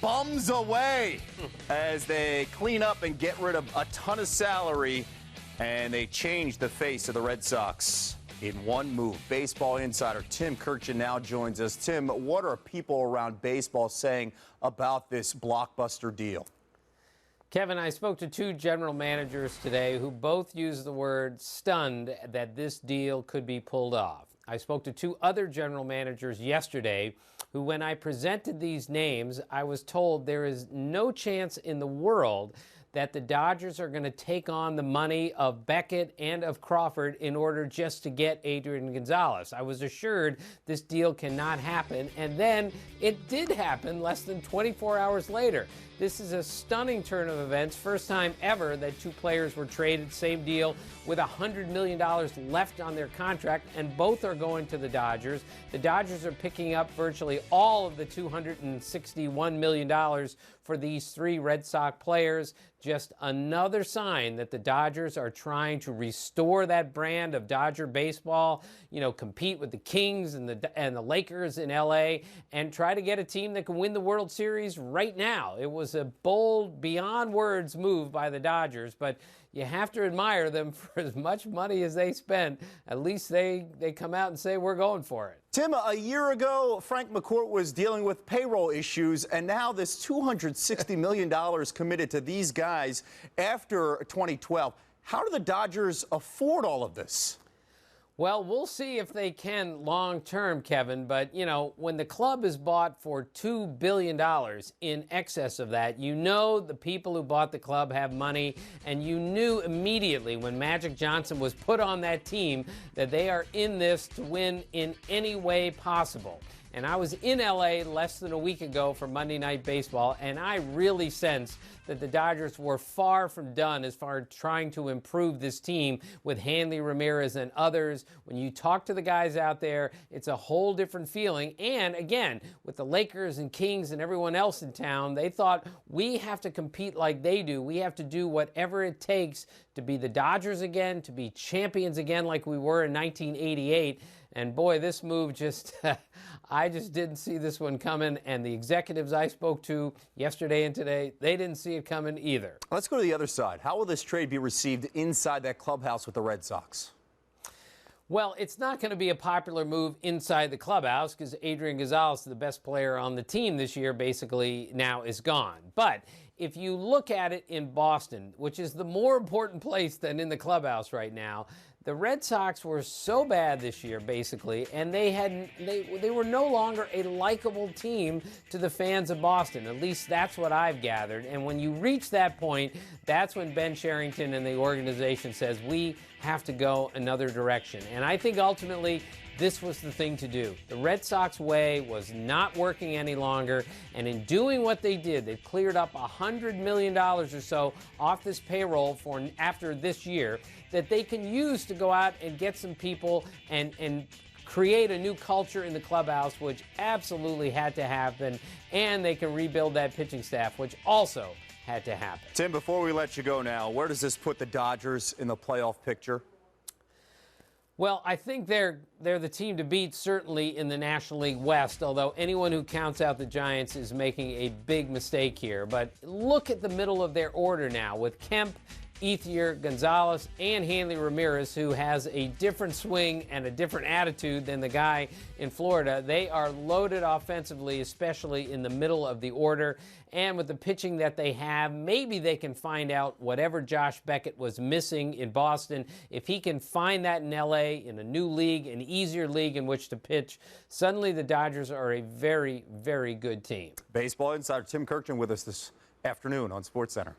bums away as they clean up and get rid of a ton of salary, and they change the face of the Red Sox in one move. Baseball insider Tim Kurkjian now joins us. Tim, what are people around baseball saying about this blockbuster deal? Kevin, I spoke to two general managers today who both used the word stunned that this deal could be pulled off. I spoke to two other general managers yesterday who, when I presented these names, I was told there is no chance in the world that the Dodgers are going to take on the money of Beckett and of Crawford in order just to get Adrian Gonzalez. I was assured this deal cannot happen, and then it did happen less than 24 hours later. This is a stunning turn of events. First time ever that two players were traded, same deal, with $100 million left on their contract, and both are going to the Dodgers. The Dodgers are picking up virtually all of the $261 million for these three Red Sox players. Just another sign that the Dodgers are trying to restore that brand of Dodger baseball, you know, compete with the Kings and the Lakers in LA, and try to get a team that can win the World Series right now. It was a bold, beyond words move by the Dodgers, but you have to admire them for as much money as they spent. At least they come out and say, we're going for it. Tim, a year ago, Frank McCourt was dealing with payroll issues, and now this $260 million committed to these guys after 2012. How do the Dodgers afford all of this? Well, we'll see if they can long-term, Kevin, but, you know, when the club is bought for $2 billion in excess of that, you know the people who bought the club have money, and you knew immediately when Magic Johnson was put on that team that they are in this to win in any way possible. And I was in L.A. less than a week ago for Monday Night Baseball, and I really sensed that the Dodgers were far from done as far as trying to improve this team with Hanley Ramirez and others. When you talk to the guys out there, it's a whole different feeling. And again, with the Lakers and Kings and everyone else in town, they thought, we have to compete like they do. We have to do whatever it takes to be the Dodgers again, to be champions again like we were in 1988. And boy, this move just, I just didn't see this one coming. And the executives I spoke to yesterday and today, they didn't see it coming either. Let's go to the other side. How will this trade be received inside that clubhouse with the Red Sox? Well, it's not going to be a popular move inside the clubhouse because Adrian Gonzalez, the best player on the team this year, basically now is gone. But if you look at it in Boston, which is the more important place than in the clubhouse right now, the Red Sox were so bad this year, basically, and they were no longer a likable team to the fans of Boston. At least that's what I've gathered. And when you reach that point, that's when Ben Cherington and the organization says, we have to go another direction. And I think ultimately this was the thing to do. The Red Sox way was not working any longer, and in doing what they did, they cleared up $100 million or so off this payroll for after this year that they can use to go out and get some people and create a new culture in the clubhouse, which absolutely had to happen, and they can rebuild that pitching staff, which also had to happen. Tim, before we let you go now, where does this put the Dodgers in the playoff picture? Well, I think they're the team to beat, certainly in the National League West, although anyone who counts out the Giants is making a big mistake here. But look at the middle of their order now with Kemp, Ethier, Gonzalez, and Hanley Ramirez, who has a different swing and a different attitude than the guy in Florida. They are loaded offensively, especially in the middle of the order. And with the pitching that they have, maybe they can find out whatever Josh Beckett was missing in Boston. If he can find that in L.A., in a new league, an easier league in which to pitch, suddenly the Dodgers are a very, very good team. Baseball insider Tim Kurkjian with us this afternoon on SportsCenter.